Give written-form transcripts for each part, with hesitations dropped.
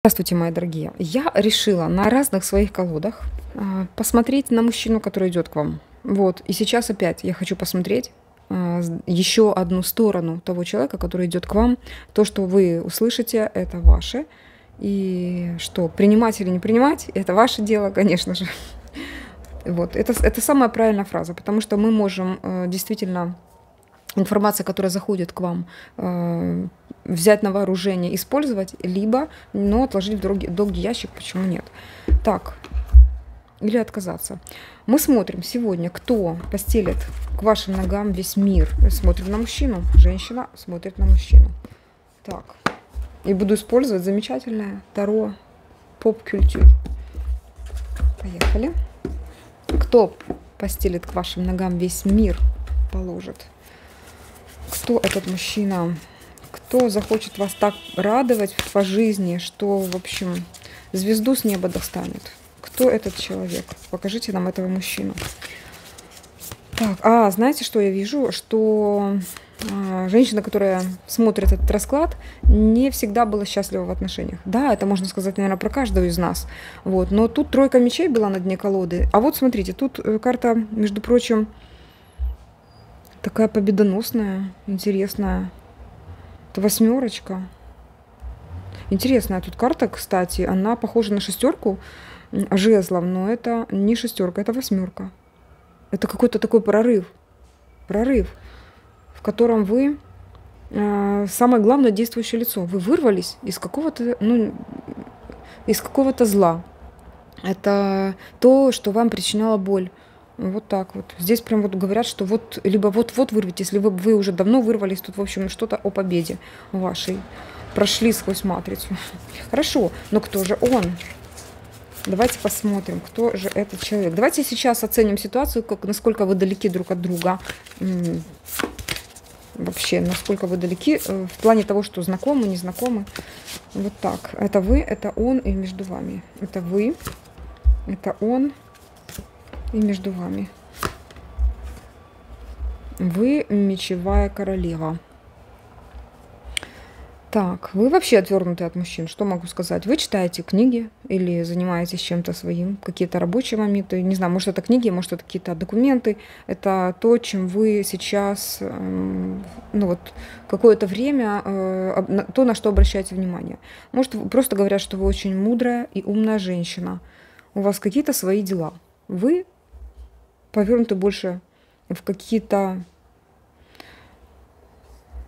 Здравствуйте, мои дорогие. Я решила на разных своих колодах посмотреть на мужчину, который идет к вам. Вот. И сейчас опять я хочу посмотреть еще одну сторону того человека, который идет к вам. То, что вы услышите, это ваше. И что, принимать или не принимать, это ваше дело, конечно же. Вот. Это самая правильная фраза, потому что мы можем действительно информация, которая заходит к вам, взять на вооружение, использовать, либо, но отложить в долгий ящик, почему нет. Так, или отказаться. Мы смотрим сегодня, кто постелит к вашим ногам весь мир. Смотрим на мужчину, женщина смотрит на мужчину. Так, и буду использовать замечательное Таро поп-культур. Поехали. Кто постелит к вашим ногам весь мир, положит? Кто этот мужчина? Кто захочет вас так радовать по жизни, что, в общем, звезду с неба достанет? Кто этот человек? Покажите нам этого мужчину. Так, знаете, что я вижу? Что женщина, которая смотрит этот расклад, не всегда была счастлива в отношениях. Да, это можно сказать, наверное, про каждого из нас. Вот. Но тут тройка мечей была на дне колоды. А вот смотрите, тут карта, между прочим, такая победоносная, интересная. Это восьмерочка. Интересная тут карта, кстати. Она похожа на шестерку жезлов, но это не шестерка, это восьмерка. Это какой-то такой прорыв. Прорыв, в котором вы самое главное действующее лицо. Вы вырвались из какого-то, из какого-то зла. Это то, что вам причиняло боль. Вот так вот. Здесь прям вот говорят, что вот либо вот-вот вырветесь, либо вы уже давно вырвались. Тут, в общем, что-то о победе вашей. Прошли сквозь матрицу. Хорошо, но кто же он? Давайте посмотрим, кто же этот человек. Давайте сейчас оценим ситуацию, насколько вы далеки друг от друга. Вообще, насколько вы далеки в плане того, что знакомы, не знакомы. Вот так. Это вы, это он и между вами. Это вы, это он и между вами. Вы мечевая королева. Так, вы вообще отвернуты от мужчин. Что могу сказать? Вы читаете книги или занимаетесь чем-то своим, какие-то рабочие моменты. Не знаю, может это книги, может это какие-то документы. Это то, чем вы сейчас, какое-то время, то, на что обращаете внимание. Может, просто говорят, что вы очень мудрая и умная женщина. У вас какие-то свои дела. Вы повернуты больше в какие-то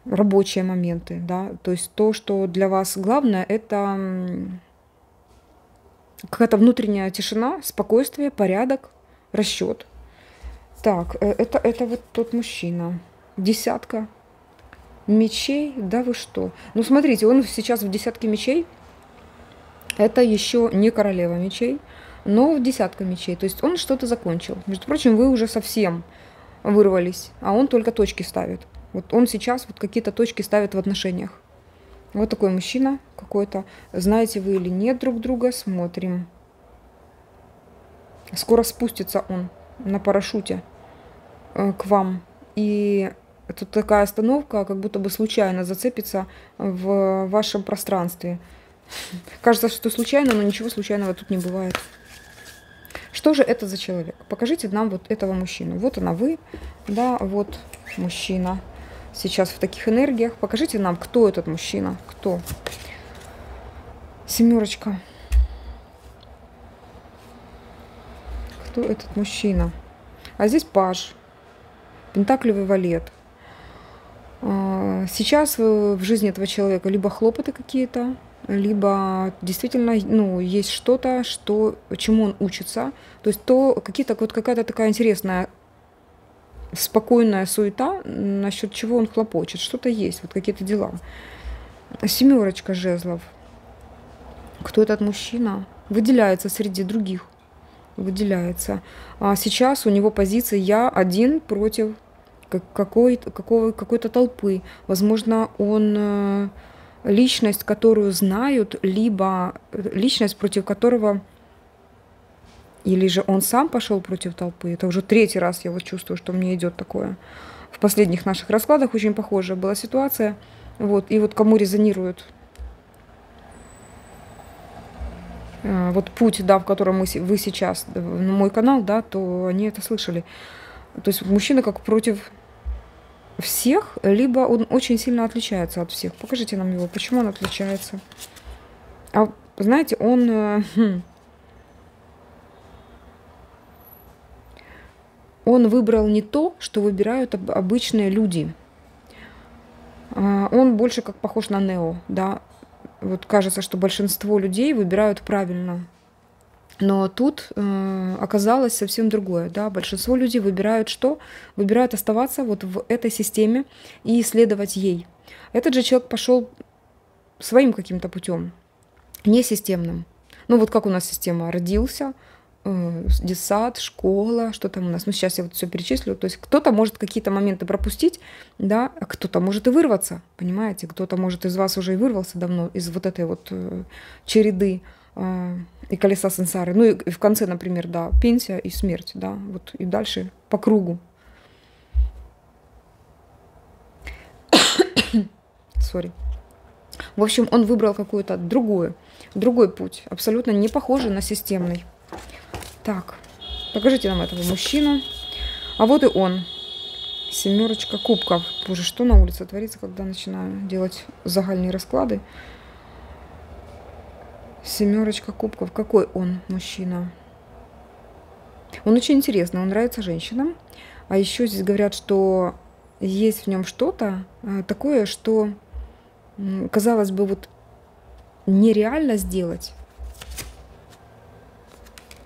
рабочие моменты, да, то есть то, что для вас главное, это какая-то внутренняя тишина, спокойствие, порядок, расчет. Так, это вот тот мужчина. Десятка мечей, да вы что? Ну, смотрите, он сейчас в десятке мечей. Это еще не королева мечей, но в десятка мечей. То есть он что-то закончил. Между прочим, вы уже совсем вырвались, а он только точки ставит. Вот он сейчас вот какие-то точки ставит в отношениях. Вот такой мужчина какой-то. Знаете вы или нет друг друга, смотрим. Скоро спустится он на парашюте к вам. И тут такая остановка, как будто бы случайно зацепится в вашем пространстве. Кажется, что случайно, но ничего случайного тут не бывает. Что же это за человек? Покажите нам вот этого мужчину. Вот она вы, да, вот мужчина. Сейчас в таких энергиях. Покажите нам, кто этот мужчина. Кто? Семерочка. Кто этот мужчина? А здесь паж. Пентаклевый валет. Сейчас в жизни этого человека либо хлопоты какие-то, либо действительно, есть что-то, чему он учится. То есть какая-то такая интересная, спокойная суета, насчет чего он хлопочет. Что-то есть, вот какие-то дела. Семерочка жезлов. Кто этот мужчина? Выделяется среди других. Выделяется. А сейчас у него позиция «я один против какой-то толпы». Возможно, он личность, которую знают, либо личность, против которого... Или же он сам пошел против толпы. Это уже третий раз я вот чувствую, что мне идет такое. В последних наших раскладах очень похожая была ситуация. Вот. И вот кому резонирует вот путь, да, в котором вы сейчас, на мой канал, да, то они это слышали. То есть мужчина как против всех, либо он очень сильно отличается от всех. Покажите нам его, почему он отличается. А знаете, он выбрал не то, что выбирают обычные люди. Он больше как похож на Нео, да. Вот кажется, что большинство людей выбирают правильно. Но тут оказалось совсем другое, да. Большинство людей выбирают что? Выбирают оставаться вот в этой системе и исследовать ей. Этот же человек пошел своим каким-то путем, не системным. Ну вот как у нас система: родился, детсад, школа, что там у нас. Ну сейчас я вот все перечислю. То есть кто-то может какие-то моменты пропустить, да, а кто-то может и вырваться, понимаете? Кто-то может из вас уже и вырвался давно из вот этой вот череды и колеса сансары. Ну и в конце, например, да, пенсия и смерть, да, вот и дальше по кругу. Сори. В общем, он выбрал какой-то другой путь, абсолютно не похожий на системный. Так, покажите нам этого мужчину. А вот и он. 7 кубков. Боже, что на улице творится, когда начинаю делать загальные расклады? 7 кубков. Какой он мужчина? Он очень интересный, он нравится женщинам. А еще здесь говорят, что есть в нем что-то такое, что, казалось бы, вот нереально сделать.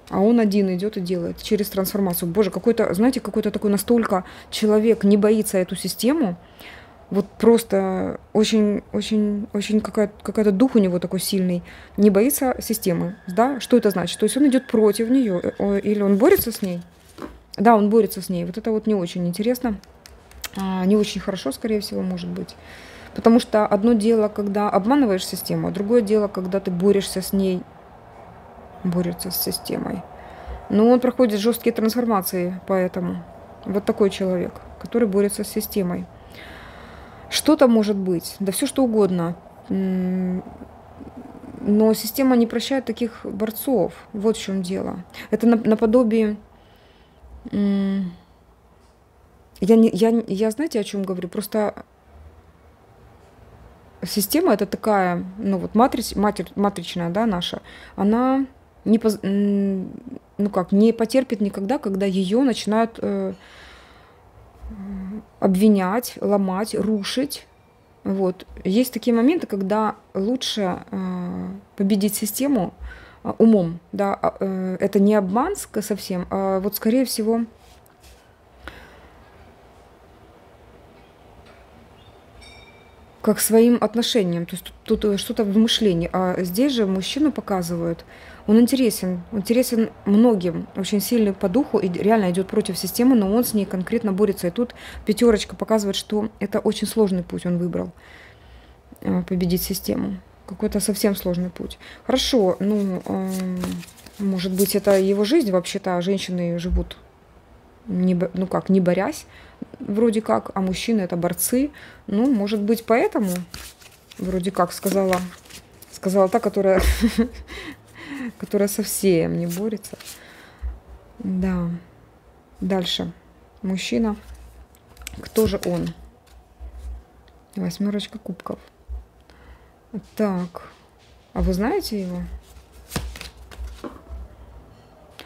А он один идет и делает через трансформацию. Боже, какой-то, знаете, какой-то такой настолько человек не боится эту систему. Вот просто очень какой-то дух у него такой сильный. Не боится системы. Да? Что это значит? То есть он идет против нее. Или он борется с ней? Да, он борется с ней. Вот это вот не очень интересно. Не очень хорошо, скорее всего, может быть. Потому что одно дело, когда обманываешь систему, а другое дело, когда ты борешься с ней. Борется с системой. Но он проходит жесткие трансформации, поэтому вот такой человек, который борется с системой. Что-то может быть, да все что угодно. Но система не прощает таких борцов. Вот в чем дело. Это наподобие... Я знаете, о чем говорю? Просто система это такая, ну вот матричная, да, наша, она не потерпит никогда, когда ее начинают обвинять, ломать, рушить. Вот. Есть такие моменты, когда лучше победить систему умом. Да? Это не обман совсем, а вот скорее всего как своим отношением. То есть тут что-то в мышлении. А здесь же мужчину показывают. Он интересен многим, очень сильный по духу и реально идет против системы, но он с ней конкретно борется. И тут 5 показывает, что это очень сложный путь он выбрал. Победить систему. Какой-то совсем сложный путь. Хорошо, ну, может быть, это его жизнь вообще-то. Женщины живут, не борясь, вроде как, а мужчины это борцы. Ну, может быть, поэтому, вроде как, сказала та, которая совсем не борется. Да. Дальше. Мужчина. Кто же он? 8 кубков. Так. А вы знаете его?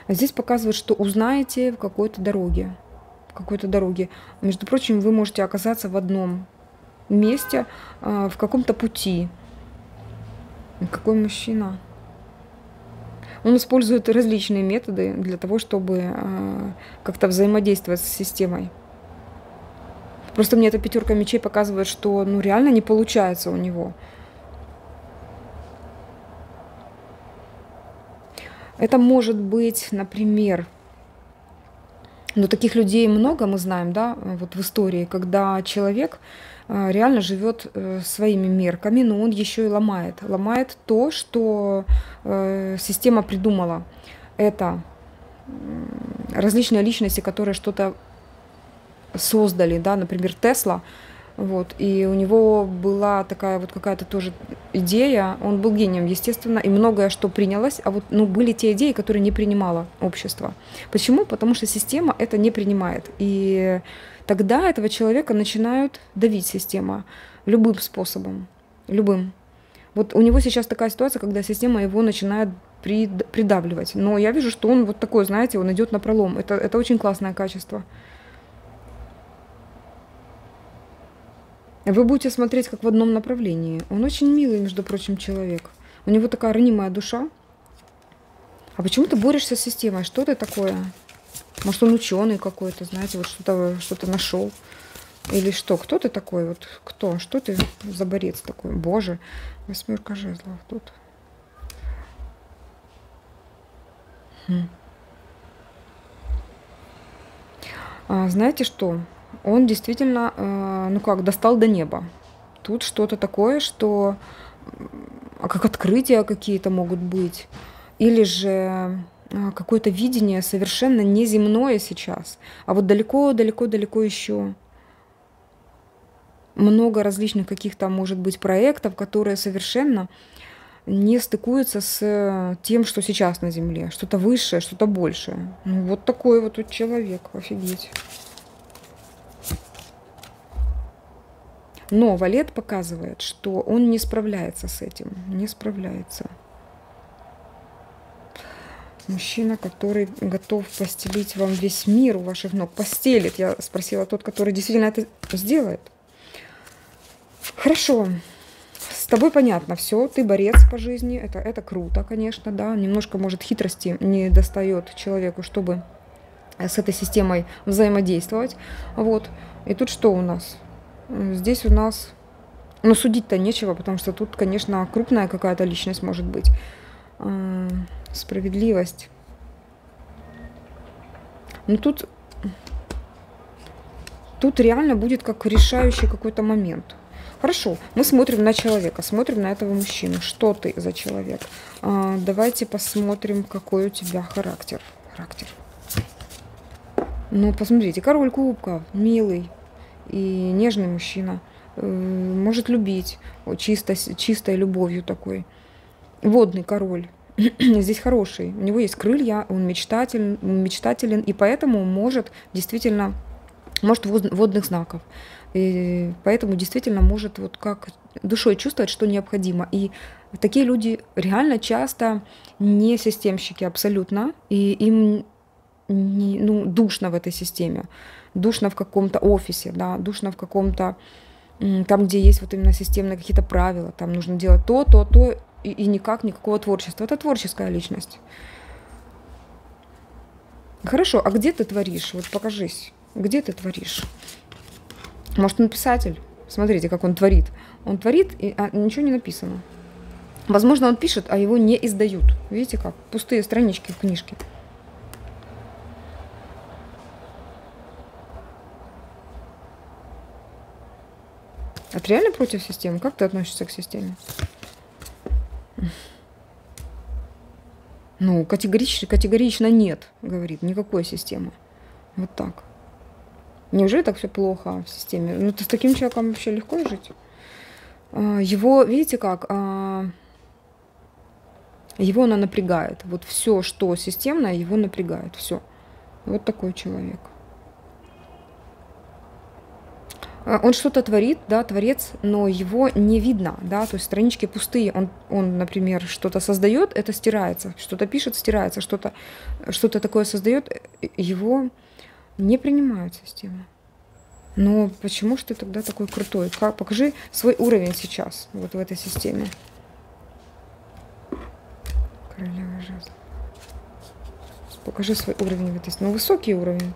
А здесь показывает, что узнаете в какой-то дороге. Между прочим, вы можете оказаться в одном месте, в каком-то пути. Какой мужчина? Он использует различные методы для того, чтобы как-то взаимодействовать с системой. Просто мне эта 5 мечей показывает, что ну, реально не получается у него. Это может быть, например, но таких людей много, мы знаем, да, вот в истории, когда человек реально живет своими мерками, но он еще и ломает то, что система придумала. Это различные личности, которые что-то создали, да, например, Тесла Вот, и у него была такая вот какая-то тоже идея, он был гением, естественно, и многое что принялось, а вот, ну, были те идеи, которые не принимало общество. Почему? Потому что система это не принимает. И тогда этого человека начинают давить система любым способом, любым. Вот у него сейчас такая ситуация, когда система его начинает придавливать. Но я вижу, что он вот такой, знаете, он идет напролом. Это очень классное качество. Вы будете смотреть как в одном направлении. Он очень милый, между прочим, человек. У него такая ранимая душа. А почему ты борешься с системой? Что ты такое? Может, он ученый какой-то, знаете, вот что-то нашел. Или что? Кто ты такой? Вот кто? Что ты за борец такой? Боже, 8 жезлов тут. Знаете что? Он действительно, ну как, достал до неба. Тут что-то такое, что как открытия какие-то могут быть. Или же какое-то видение совершенно неземное сейчас. А вот далеко-далеко-далеко еще много различных каких-то, может быть, проектов, которые совершенно не стыкуются с тем, что сейчас на Земле. Что-то высшее, что-то большее. Ну, вот такой вот тут человек, офигеть. Но Валет показывает, что он не справляется с этим, не справляется. Мужчина, который готов постелить вам весь мир у ваших ног. Постелит, я спросила, тот, который действительно это сделает. Хорошо, с тобой понятно все, ты борец по жизни, это круто, конечно, да. Немножко, может, хитрости не достает человеку, чтобы с этой системой взаимодействовать. Вот, и тут что у нас? Здесь у нас, ну, судить-то нечего, потому что тут, конечно, крупная какая-то личность может быть. Справедливость. Но тут реально будет как решающий какой-то момент. Хорошо, мы смотрим на человека, смотрим на этого мужчину. Что ты за человек? Давайте посмотрим, какой у тебя характер. Ну, посмотрите, король кубков, милый и нежный мужчина, может любить чистой любовью такой. Водный король. Здесь хороший. У него есть крылья, он мечтателен, и поэтому может действительно, может водных знаков. И поэтому действительно может вот как душой чувствовать, что необходимо. И такие люди реально часто не системщики абсолютно, и им душно в этой системе, душно в каком-то офисе, да, душно в каком-то, там, где есть вот именно системные какие-то правила, там нужно делать то, и никакого творчества. Это творческая личность. Хорошо, а где ты творишь? Вот покажись, где ты творишь? Может, он писатель? Смотрите, как он творит. Он творит, ничего не написано. Возможно, он пишет, а его не издают. Видите как? Пустые странички в книжке. А ты реально против системы? Как ты относишься к системе? Ну, категорично нет, говорит, никакой системы. Вот так. Неужели так все плохо в системе? Ну, с таким человеком вообще легко жить? Его, видите как, его она напрягает. Вот все, что системное, его напрягает. Все. Вот такой человек. Он что-то творит, да, творец, но его не видно, да, то есть странички пустые. Он, например, что-то создает, это стирается, что-то пишет, стирается, что-то такое создает, его не принимает система. Но почему же ты тогда такой крутой? Покажи свой уровень сейчас, вот в этой системе. Королева жезлов. Покажи свой уровень в этой системе. Ну, высокий уровень.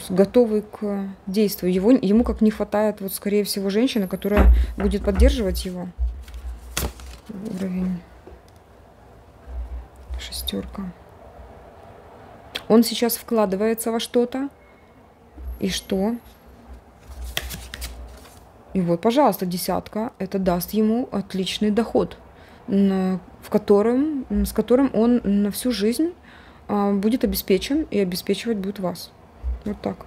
Готовый к действию. Ему как не хватает, вот, скорее всего, женщины, которая будет поддерживать его. Уровень. 6. Он сейчас вкладывается во что-то. И что? И вот, пожалуйста, 10. Это даст ему отличный доход, с которым он на всю жизнь будет обеспечен и обеспечивать будет вас. Вот так.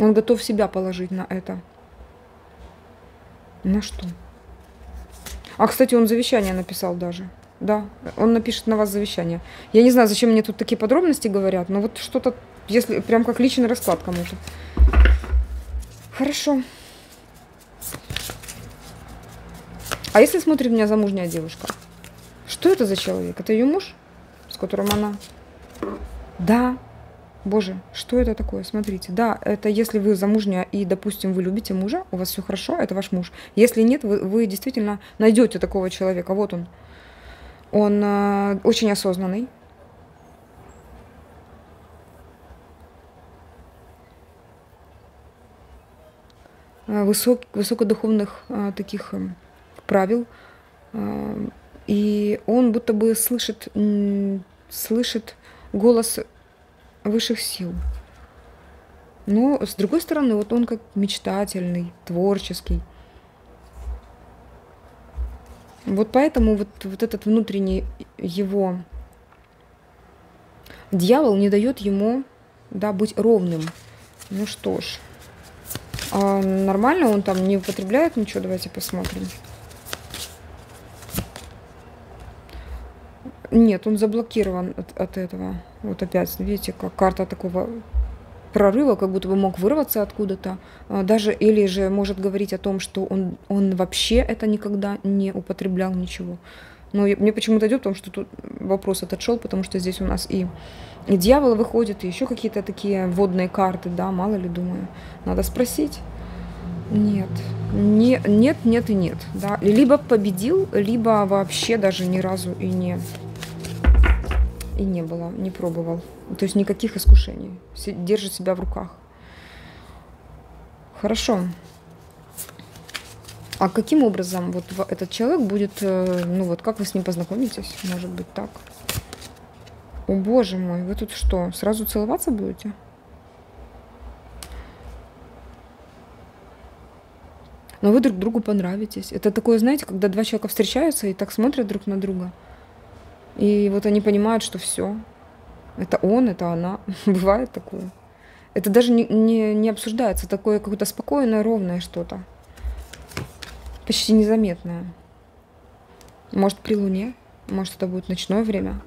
Он готов себя положить на это. На что? А, кстати, он завещание написал даже. Да, он напишет на вас завещание. Я не знаю, зачем мне тут такие подробности говорят, но вот что-то, если прям как личный расклад кому-то. Хорошо. А если смотрит меня замужняя девушка? Что это за человек? Это ее муж, с которым она... Да. Боже, что это такое? Смотрите. Да, это если вы замужняя и, допустим, вы любите мужа, у вас все хорошо, это ваш муж. Если нет, вы действительно найдете такого человека. Вот он. Он очень осознанный. Высокодуховных таких правил. И он будто бы слышит голос высших сил. Но, с другой стороны, вот он как мечтательный, творческий. Вот поэтому вот этот внутренний его дьявол не дает ему, да, быть ровным. Ну что ж, нормально он там не употребляет ничего? Давайте посмотрим. Нет, он заблокирован от этого. Вот опять, видите, как карта такого прорыва, как будто бы мог вырваться откуда-то. Даже или же может говорить о том, что он вообще это никогда не употреблял ничего. Но мне почему-то идет, потому что тут вопрос этот шел, потому что здесь у нас и дьявол выходит, и еще какие-то такие водные карты, да, мало ли, думаю. Надо спросить. Нет, нет, нет и нет. Да. Либо победил, либо вообще даже ни разу и не было, не пробовал. То есть никаких искушений. Держит себя в руках. Хорошо. А каким образом вот этот человек будет, ну вот как вы с ним познакомитесь? Может быть так. О боже мой, вы тут что, сразу целоваться будете? Но вы друг другу понравитесь. Это такое, знаете, когда два человека встречаются и так смотрят друг на друга. И вот они понимают, что все. Это он, это она. Бывает такое. Это даже не обсуждается. Такое какое-то спокойное, ровное что-то. Почти незаметное. Может, при луне. Может, это будет ночное время.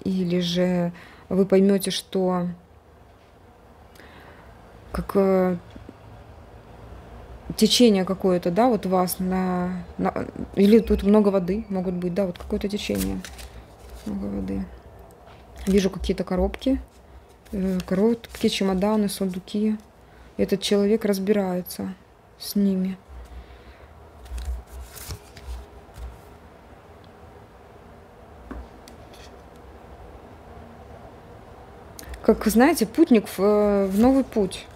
Или же вы поймете, что как течение какое-то, да, вот вас или тут много воды могут быть, да, вот какое-то течение. Много воды. Вижу какие-то коробки, чемоданы, сундуки. Этот человек разбирается с ними. Как, знаете, путник в новый путь.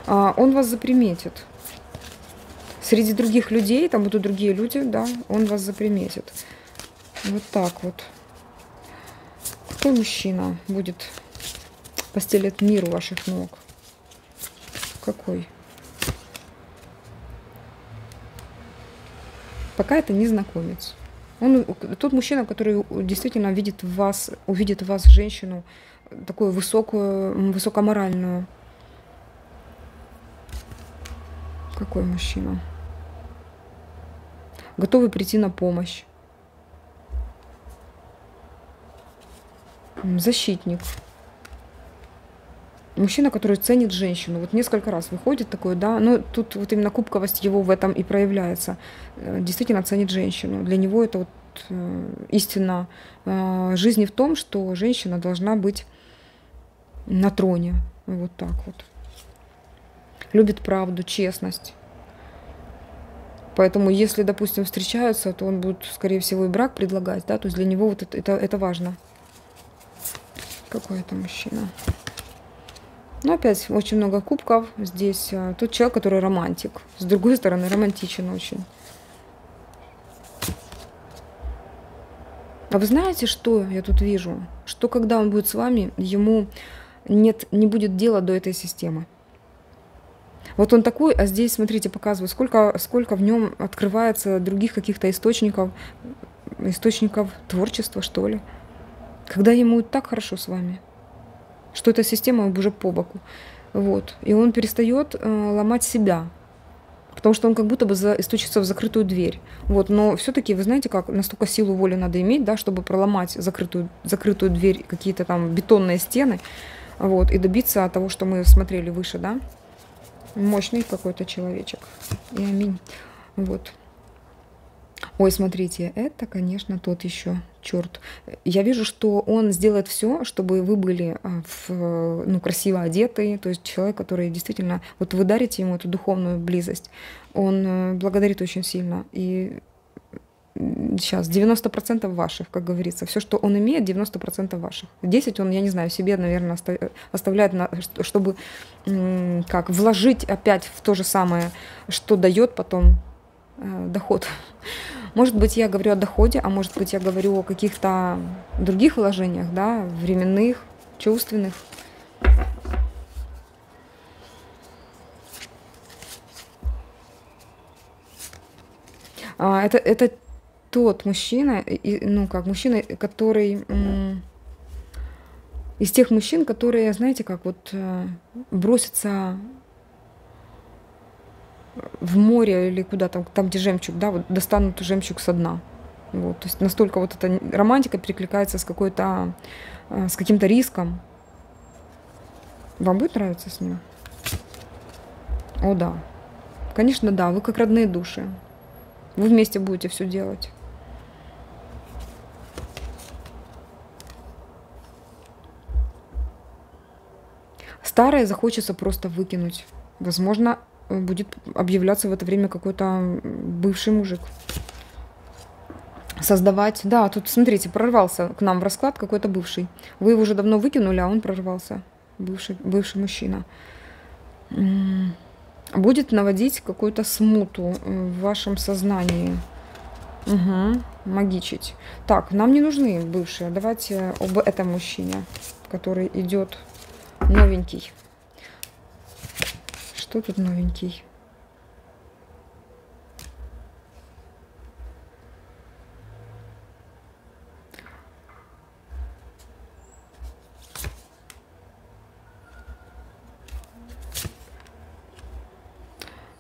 Он вас заприметит. Среди других людей, там будут другие люди, да, он вас заприметит. Вот так вот. Какой мужчина будет постелить мир у ваших ног? Какой? Пока это незнакомец. Он тот мужчина, который действительно увидит в вас женщину такую высокую, высокоморальную. Какой мужчина? Готовый прийти на помощь. Защитник. Мужчина, который ценит женщину. Вот несколько раз выходит такой, да, но тут вот именно кубковость его в этом и проявляется. Действительно ценит женщину. Для него это вот истина жизни в том, что женщина должна быть на троне. Вот так вот. Любит правду, честность. Поэтому, если, допустим, встречаются, то он будет, скорее всего, и брак предлагать, да, то есть для него вот это важно. Какой это мужчина? Ну, опять очень много кубков. Здесь тот человек, который романтик. С другой стороны, романтичен очень. А вы знаете, что я тут вижу? Что когда он будет с вами, ему не будет дела до этой системы. Вот он такой, а здесь, смотрите, показываю, сколько в нем открывается других каких-то источников творчества, что ли. Когда ему так хорошо с вами, что эта система уже по боку. Вот. И он перестает ломать себя, потому что он как будто бы стучится в закрытую дверь. Вот. Но все-таки, вы знаете, как настолько силу воли надо иметь, да, чтобы проломать закрытую дверь, какие-то там бетонные стены, вот, и добиться того, что мы смотрели выше, да. Мощный какой-то человечек. И аминь. Вот. Ой, смотрите, это, конечно, тот еще черт. Я вижу, что он сделает все, чтобы вы были красиво одеты. То есть человек, который действительно... Вот вы дарите ему эту духовную близость. Он благодарит очень сильно. И сейчас 90% ваших, как говорится. Все, что он имеет, 90% ваших. 10 он, я не знаю, себе, наверное, оставляет, чтобы вложить опять в то же самое, что дает потом доход. Может быть, я говорю о доходе, а может быть, я говорю о каких-то других вложениях, да, временных, чувственных. Это тот мужчина, мужчина, который из тех мужчин, которые, знаете, как вот бросятся в море или куда там, где жемчуг, да, вот достанут жемчуг со дна. Вот, то есть настолько вот эта романтика перекликается с каким-то риском. Вам будет нравиться с ним? О, да. Конечно, да, вы как родные души. Вы вместе будете все делать. Старое захочется просто выкинуть. Возможно, будет объявляться в это время какой-то бывший мужик. Создавать. Да, тут, смотрите, прорвался к нам в расклад какой-то бывший. Вы его уже давно выкинули, а он прорвался. Бывший мужчина. Будет наводить какую-то смуту в вашем сознании. Угу, магичить. Так, нам не нужны бывшие. Давайте об этом мужчине, который идет новенький. Что тут новенький?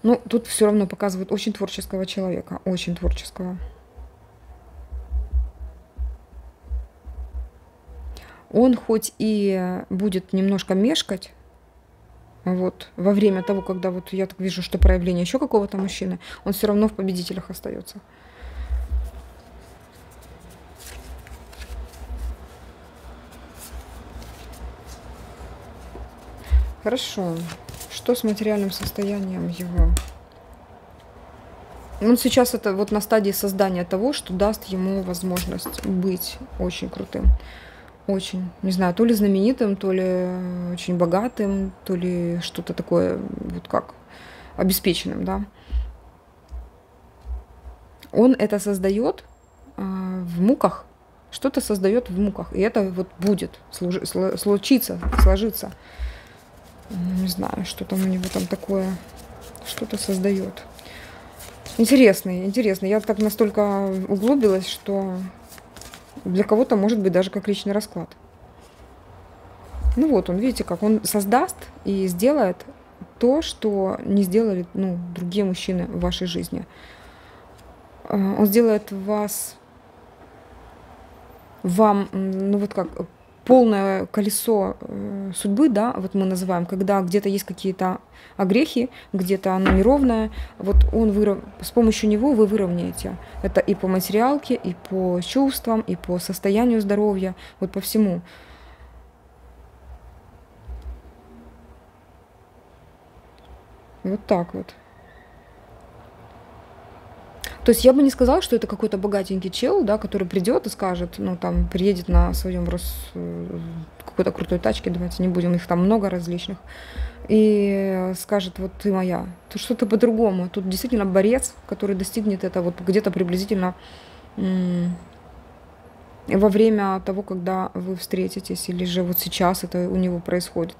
Ну, тут все равно показывают очень творческого человека, очень творческого. Он хоть и будет немножко мешкать, вот, во время того, когда вот я так вижу, что проявление еще какого-то мужчины, он все равно в победителях остается. Хорошо. Что с материальным состоянием его? Он сейчас это вот на стадии создания того, что даст ему возможность быть очень крутым. Очень, не знаю, то ли знаменитым, то ли очень богатым, то ли что-то такое, вот как обеспеченным, да. Он это создает в муках, что-то создает в муках, и это вот будет сложиться. Не знаю, что там у него там такое, что-то создает. Интересно. Я так настолько углубилась, что для кого-то может быть даже как личный расклад. Ну вот он, видите, как он создаст и сделает то, что не сделали другие мужчины в вашей жизни. Он сделает вам, полное колесо судьбы, да, вот мы называем, когда где-то есть какие-то огрехи, где-то оно неровное, вот с помощью него вы выровняете. Это и по материалке, и по чувствам, и по состоянию здоровья, вот по всему. Вот так вот. То есть я бы не сказала, что это какой-то богатенький чел, да, который придет и скажет, приедет на своем какой-то крутой тачке, давайте не будем, их там много различных, и скажет, вот ты моя. Тут что-то по-другому. Тут действительно борец, который достигнет это вот где-то приблизительно во время того, когда вы встретитесь, или же вот сейчас это у него происходит.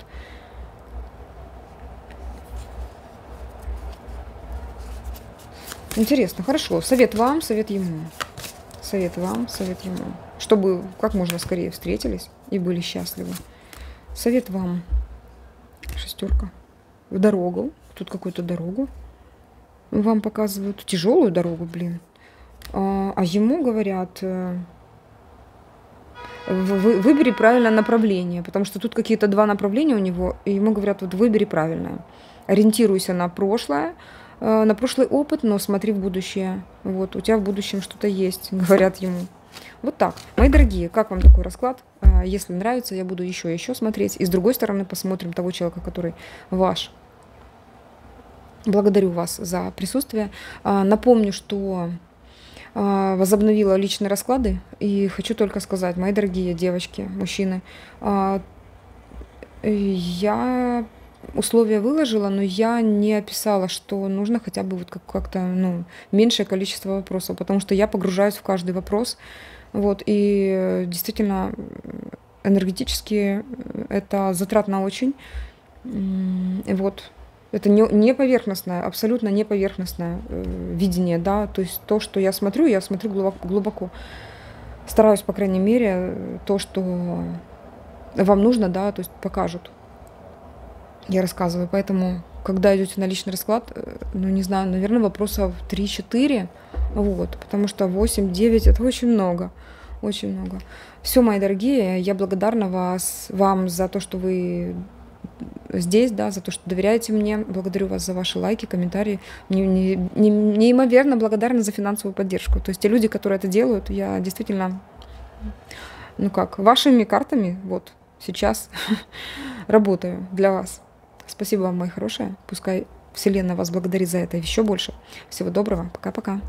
Интересно, хорошо. Совет вам, совет ему. Совет вам, совет ему. Чтобы как можно скорее встретились и были счастливы. Совет вам. Шестерка. В дорогу. Тут какую-то дорогу вам показывают. Тяжелую дорогу, блин. А ему говорят, выбери правильное направление, потому что тут какие-то два направления у него, и ему говорят, вот выбери правильное. Ориентируйся на прошлое, на прошлый опыт, но смотри в будущее. Вот, у тебя в будущем что-то есть, говорят ему. Вот так. Мои дорогие, как вам такой расклад? Если нравится, я буду еще смотреть. И с другой стороны посмотрим того человека, который ваш. Благодарю вас за присутствие. Напомню, что возобновила личные расклады. И хочу только сказать, мои дорогие девочки, мужчины, я условия выложила, но я не описала, что нужно хотя бы вот как-то меньшее количество вопросов, потому что я погружаюсь в каждый вопрос. Вот, и действительно, энергетически это затратно очень. Вот. Это не поверхностное, абсолютно не поверхностное видение, да, то есть то, что я смотрю глубоко. Стараюсь, по крайней мере, то, что вам нужно, да, то есть покажут. Я рассказываю, поэтому, когда идете на личный расклад, не знаю, наверное, вопросов 3-4, вот, потому что 8-9 это очень много, очень много. Все, мои дорогие, я благодарна вам за то, что вы здесь, да, за то, что доверяете мне. Благодарю вас за ваши лайки, комментарии. Неимоверно благодарна за финансовую поддержку. То есть те люди, которые это делают, я действительно, вашими картами вот сейчас работаю для вас. Спасибо вам, мои хорошие. Пускай Вселенная вас благодарит за это еще больше. Всего доброго. Пока-пока.